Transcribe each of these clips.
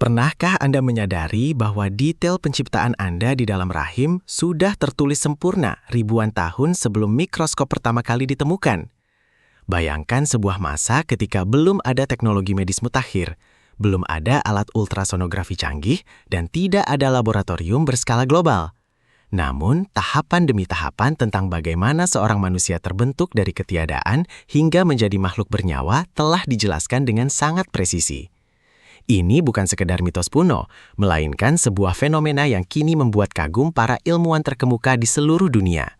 Pernahkah Anda menyadari bahwa detail penciptaan Anda di dalam rahim sudah tertulis sempurna ribuan tahun sebelum mikroskop pertama kali ditemukan? Bayangkan sebuah masa ketika belum ada teknologi medis mutakhir, belum ada alat ultrasonografi canggih, dan tidak ada laboratorium berskala global. Namun, tahapan demi tahapan tentang bagaimana seorang manusia terbentuk dari ketiadaan hingga menjadi makhluk bernyawa telah dijelaskan dengan sangat presisi. Ini bukan sekedar mitos kuno, melainkan sebuah fenomena yang kini membuat kagum para ilmuwan terkemuka di seluruh dunia.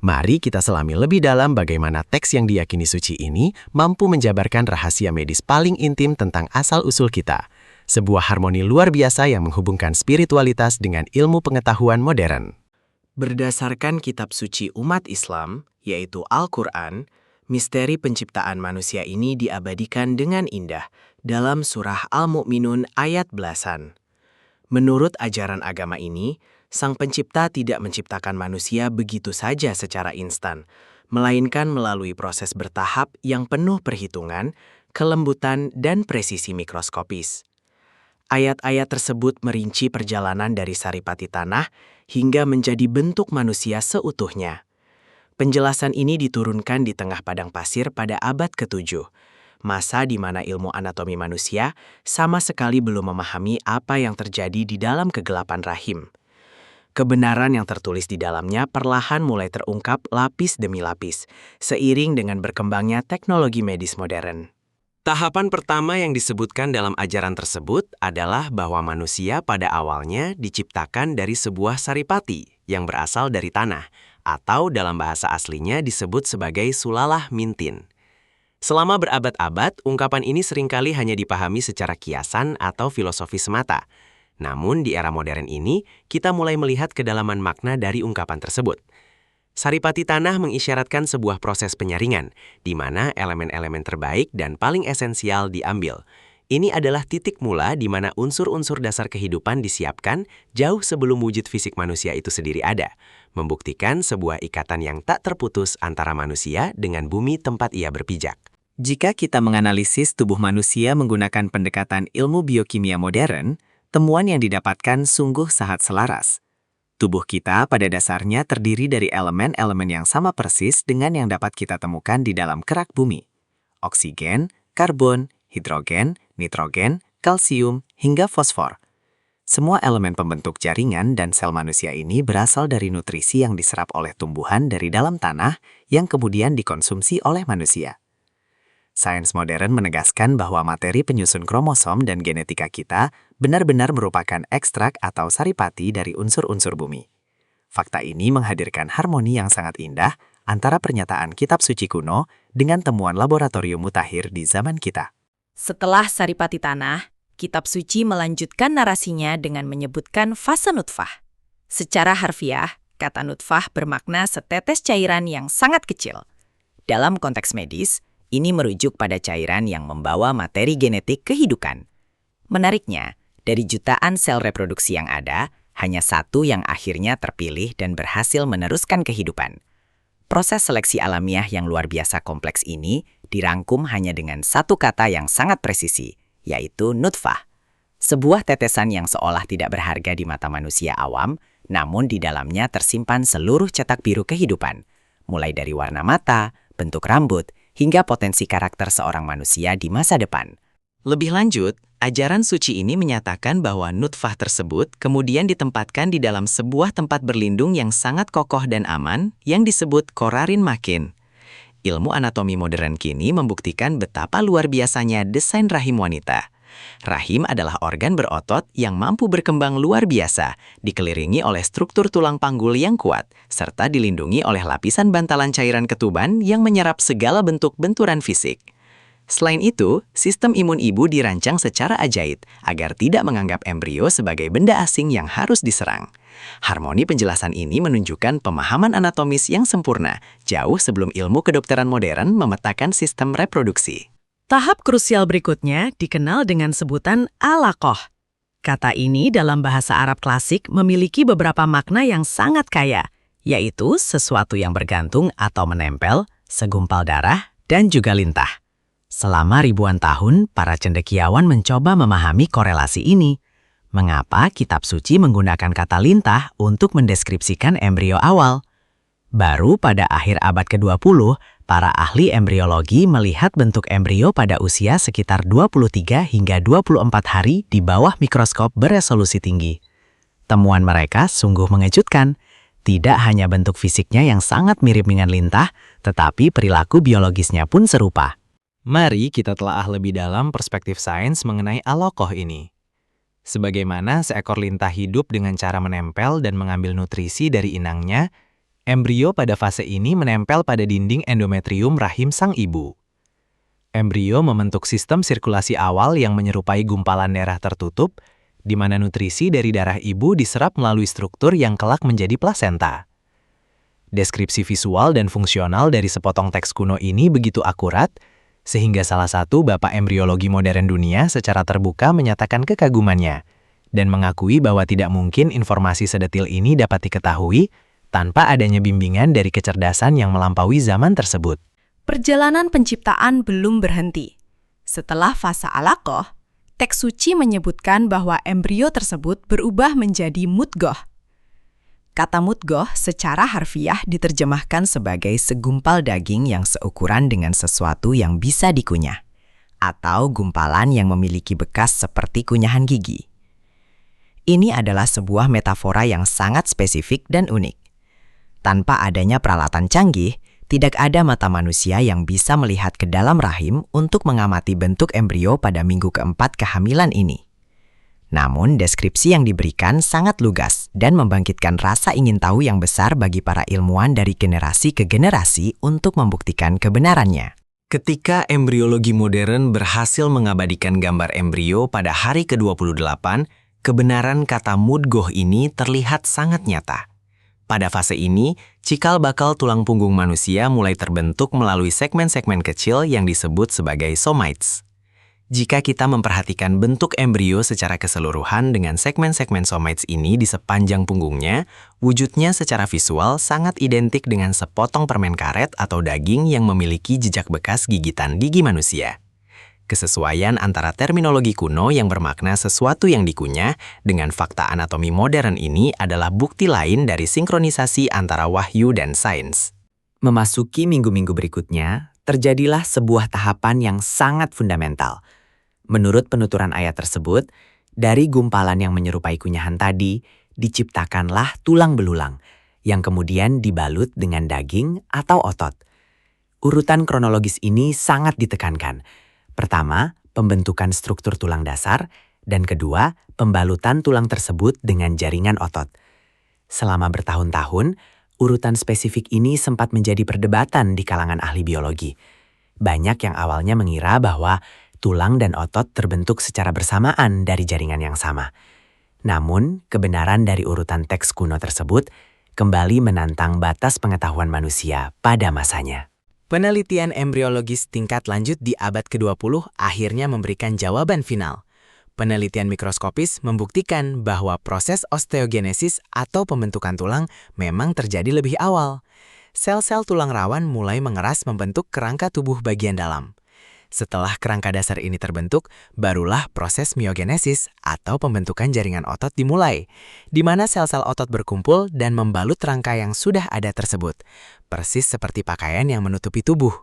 Mari kita selami lebih dalam bagaimana teks yang diyakini suci ini mampu menjabarkan rahasia medis paling intim tentang asal-usul kita. Sebuah harmoni luar biasa yang menghubungkan spiritualitas dengan ilmu pengetahuan modern. Berdasarkan kitab suci umat Islam, yaitu Al-Quran, misteri penciptaan manusia ini diabadikan dengan indah dalam surah Al-Mu'minun ayat belasan. Menurut ajaran agama ini, Sang Pencipta tidak menciptakan manusia begitu saja secara instan, melainkan melalui proses bertahap yang penuh perhitungan, kelembutan, dan presisi mikroskopis. Ayat-ayat tersebut merinci perjalanan dari saripati tanah hingga menjadi bentuk manusia seutuhnya. Penjelasan ini diturunkan di tengah padang pasir pada abad ke-7, masa di mana ilmu anatomi manusia sama sekali belum memahami apa yang terjadi di dalam kegelapan rahim. Kebenaran yang tertulis di dalamnya perlahan mulai terungkap lapis demi lapis, seiring dengan berkembangnya teknologi medis modern. Tahapan pertama yang disebutkan dalam ajaran tersebut adalah bahwa manusia pada awalnya diciptakan dari sebuah saripati yang berasal dari tanah, atau dalam bahasa aslinya disebut sebagai sulalah mintin. Selama berabad-abad, ungkapan ini seringkali hanya dipahami secara kiasan atau filosofi semata. Namun di era modern ini, kita mulai melihat kedalaman makna dari ungkapan tersebut. Saripati tanah mengisyaratkan sebuah proses penyaringan, di mana elemen-elemen terbaik dan paling esensial diambil. Ini adalah titik mula di mana unsur-unsur dasar kehidupan disiapkan jauh sebelum wujud fisik manusia itu sendiri ada, membuktikan sebuah ikatan yang tak terputus antara manusia dengan bumi tempat ia berpijak. Jika kita menganalisis tubuh manusia menggunakan pendekatan ilmu biokimia modern, temuan yang didapatkan sungguh sangat selaras. Tubuh kita pada dasarnya terdiri dari elemen-elemen yang sama persis dengan yang dapat kita temukan di dalam kerak bumi. Oksigen, karbon, hidrogen, nitrogen, kalsium, hingga fosfor. Semua elemen pembentuk jaringan dan sel manusia ini berasal dari nutrisi yang diserap oleh tumbuhan dari dalam tanah yang kemudian dikonsumsi oleh manusia. Sains modern menegaskan bahwa materi penyusun kromosom dan genetika kita benar-benar merupakan ekstrak atau saripati dari unsur-unsur bumi. Fakta ini menghadirkan harmoni yang sangat indah antara pernyataan kitab suci kuno dengan temuan laboratorium mutakhir di zaman kita. Setelah saripati tanah, kitab suci melanjutkan narasinya dengan menyebutkan fase nutfah. Secara harfiah, kata nutfah bermakna setetes cairan yang sangat kecil. Dalam konteks medis, ini merujuk pada cairan yang membawa materi genetik kehidupan. Menariknya, dari jutaan sel reproduksi yang ada, hanya satu yang akhirnya terpilih dan berhasil meneruskan kehidupan. Proses seleksi alamiah yang luar biasa kompleks ini dirangkum hanya dengan satu kata yang sangat presisi, yaitu nutfah. Sebuah tetesan yang seolah tidak berharga di mata manusia awam, namun di dalamnya tersimpan seluruh cetak biru kehidupan, mulai dari warna mata, bentuk rambut, hingga potensi karakter seorang manusia di masa depan. Lebih lanjut, ajaran suci ini menyatakan bahwa nutfah tersebut kemudian ditempatkan di dalam sebuah tempat berlindung yang sangat kokoh dan aman yang disebut korarin makin. Ilmu anatomi modern kini membuktikan betapa luar biasanya desain rahim wanita. Rahim adalah organ berotot yang mampu berkembang luar biasa, dikelilingi oleh struktur tulang panggul yang kuat, serta dilindungi oleh lapisan bantalan cairan ketuban yang menyerap segala bentuk benturan fisik. Selain itu, sistem imun ibu dirancang secara ajaib agar tidak menganggap embrio sebagai benda asing yang harus diserang. Harmoni penjelasan ini menunjukkan pemahaman anatomis yang sempurna, jauh sebelum ilmu kedokteran modern memetakan sistem reproduksi. Tahap krusial berikutnya dikenal dengan sebutan alaqoh. Kata ini dalam bahasa Arab klasik memiliki beberapa makna yang sangat kaya, yaitu sesuatu yang bergantung atau menempel, segumpal darah, dan juga lintah. Selama ribuan tahun, para cendekiawan mencoba memahami korelasi ini. Mengapa kitab suci menggunakan kata lintah untuk mendeskripsikan embrio awal? Baru pada akhir abad ke-20, para ahli embriologi melihat bentuk embrio pada usia sekitar 23 hingga 24 hari di bawah mikroskop beresolusi tinggi. Temuan mereka sungguh mengejutkan. Tidak hanya bentuk fisiknya yang sangat mirip dengan lintah, tetapi perilaku biologisnya pun serupa. Mari kita telaah lebih dalam perspektif sains mengenai alokoh ini. Sebagaimana seekor lintah hidup dengan cara menempel dan mengambil nutrisi dari inangnya, embrio pada fase ini menempel pada dinding endometrium rahim sang ibu. Embrio membentuk sistem sirkulasi awal yang menyerupai gumpalan darah tertutup, di mana nutrisi dari darah ibu diserap melalui struktur yang kelak menjadi plasenta. Deskripsi visual dan fungsional dari sepotong teks kuno ini begitu akurat, sehingga salah satu bapak embriologi modern dunia secara terbuka menyatakan kekagumannya dan mengakui bahwa tidak mungkin informasi sedetil ini dapat diketahui tanpa adanya bimbingan dari kecerdasan yang melampaui zaman tersebut. Perjalanan penciptaan belum berhenti. Setelah fase alakoh, teks suci menyebutkan bahwa embrio tersebut berubah menjadi mudgoh. Kata mudgoh secara harfiah diterjemahkan sebagai segumpal daging yang seukuran dengan sesuatu yang bisa dikunyah, atau gumpalan yang memiliki bekas seperti kunyahan gigi. Ini adalah sebuah metafora yang sangat spesifik dan unik. Tanpa adanya peralatan canggih, tidak ada mata manusia yang bisa melihat ke dalam rahim untuk mengamati bentuk embrio pada minggu keempat kehamilan ini. Namun, deskripsi yang diberikan sangat lugas dan membangkitkan rasa ingin tahu yang besar bagi para ilmuwan dari generasi ke generasi untuk membuktikan kebenarannya. Ketika embriologi modern berhasil mengabadikan gambar embrio pada hari ke-28, kebenaran kata mudgoh ini terlihat sangat nyata. Pada fase ini, cikal bakal tulang punggung manusia mulai terbentuk melalui segmen-segmen kecil yang disebut sebagai somites. Jika kita memperhatikan bentuk embrio secara keseluruhan dengan segmen-segmen somites ini di sepanjang punggungnya, wujudnya secara visual sangat identik dengan sepotong permen karet atau daging yang memiliki jejak bekas gigitan gigi manusia. Kesesuaian antara terminologi kuno yang bermakna sesuatu yang dikunyah dengan fakta anatomi modern ini adalah bukti lain dari sinkronisasi antara wahyu dan sains. Memasuki minggu-minggu berikutnya, terjadilah sebuah tahapan yang sangat fundamental. Menurut penuturan ayat tersebut, dari gumpalan yang menyerupai kunyahan tadi, diciptakanlah tulang belulang, yang kemudian dibalut dengan daging atau otot. Urutan kronologis ini sangat ditekankan. Pertama, pembentukan struktur tulang dasar, dan kedua, pembalutan tulang tersebut dengan jaringan otot. Selama bertahun-tahun, urutan spesifik ini sempat menjadi perdebatan di kalangan ahli biologi. Banyak yang awalnya mengira bahwa tulang dan otot terbentuk secara bersamaan dari jaringan yang sama. Namun, kebenaran dari urutan teks kuno tersebut kembali menantang batas pengetahuan manusia pada masanya. Penelitian embriologis tingkat lanjut di abad ke-20 akhirnya memberikan jawaban final. Penelitian mikroskopis membuktikan bahwa proses osteogenesis atau pembentukan tulang memang terjadi lebih awal. Sel-sel tulang rawan mulai mengeras membentuk kerangka tubuh bagian dalam. Setelah kerangka dasar ini terbentuk, barulah proses miogenesis atau pembentukan jaringan otot dimulai, di mana sel-sel otot berkumpul dan membalut rangka yang sudah ada tersebut, persis seperti pakaian yang menutupi tubuh.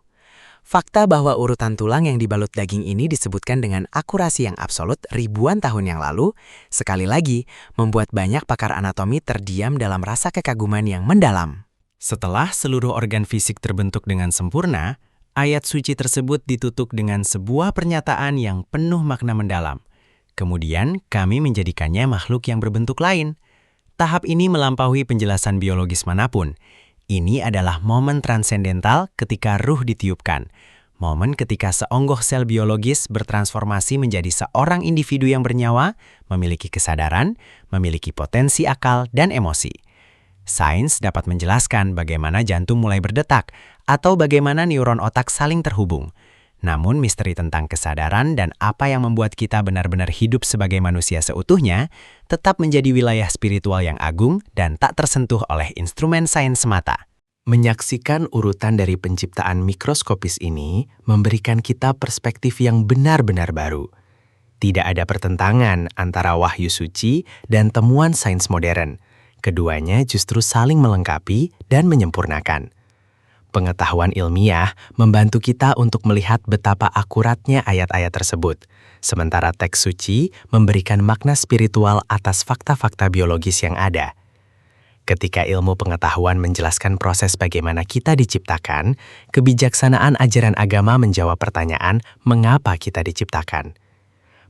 Fakta bahwa urutan tulang yang dibalut daging ini disebutkan dengan akurasi yang absolut ribuan tahun yang lalu, sekali lagi membuat banyak pakar anatomi terdiam dalam rasa kekaguman yang mendalam. Setelah seluruh organ fisik terbentuk dengan sempurna, ayat suci tersebut ditutup dengan sebuah pernyataan yang penuh makna mendalam. Kemudian, kami menjadikannya makhluk yang berbentuk lain. Tahap ini melampaui penjelasan biologis manapun. Ini adalah momen transendental ketika ruh ditiupkan. Momen ketika seonggok sel biologis bertransformasi menjadi seorang individu yang bernyawa, memiliki kesadaran, memiliki potensi akal dan emosi. Sains dapat menjelaskan bagaimana jantung mulai berdetak atau bagaimana neuron otak saling terhubung. Namun misteri tentang kesadaran dan apa yang membuat kita benar-benar hidup sebagai manusia seutuhnya tetap menjadi wilayah spiritual yang agung dan tak tersentuh oleh instrumen sains semata. Menyaksikan urutan dari penciptaan mikroskopis ini memberikan kita perspektif yang benar-benar baru. Tidak ada pertentangan antara wahyu suci dan temuan sains modern. Keduanya justru saling melengkapi dan menyempurnakan. Pengetahuan ilmiah membantu kita untuk melihat betapa akuratnya ayat-ayat tersebut, sementara teks suci memberikan makna spiritual atas fakta-fakta biologis yang ada. Ketika ilmu pengetahuan menjelaskan proses bagaimana kita diciptakan, kebijaksanaan ajaran agama menjawab pertanyaan mengapa kita diciptakan.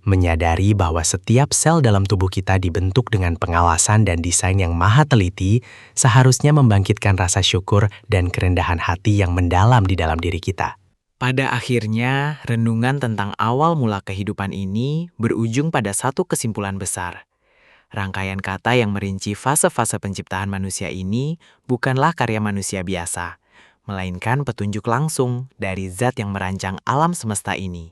Menyadari bahwa setiap sel dalam tubuh kita dibentuk dengan pengawasan dan desain yang maha teliti, seharusnya membangkitkan rasa syukur dan kerendahan hati yang mendalam di dalam diri kita. Pada akhirnya, renungan tentang awal mula kehidupan ini berujung pada satu kesimpulan besar. Rangkaian kata yang merinci fase-fase penciptaan manusia ini bukanlah karya manusia biasa, melainkan petunjuk langsung dari Zat yang merancang alam semesta ini.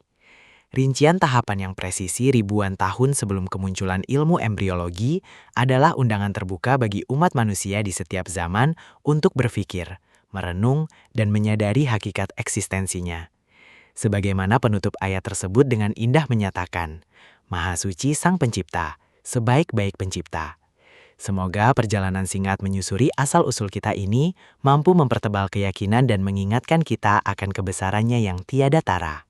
Rincian tahapan yang presisi ribuan tahun sebelum kemunculan ilmu embriologi adalah undangan terbuka bagi umat manusia di setiap zaman untuk berpikir, merenung, dan menyadari hakikat eksistensinya. Sebagaimana penutup ayat tersebut dengan indah menyatakan, Maha Suci Sang Pencipta, sebaik-baik pencipta. Semoga perjalanan singkat menyusuri asal-usul kita ini mampu mempertebal keyakinan dan mengingatkan kita akan kebesarannya yang tiada tara.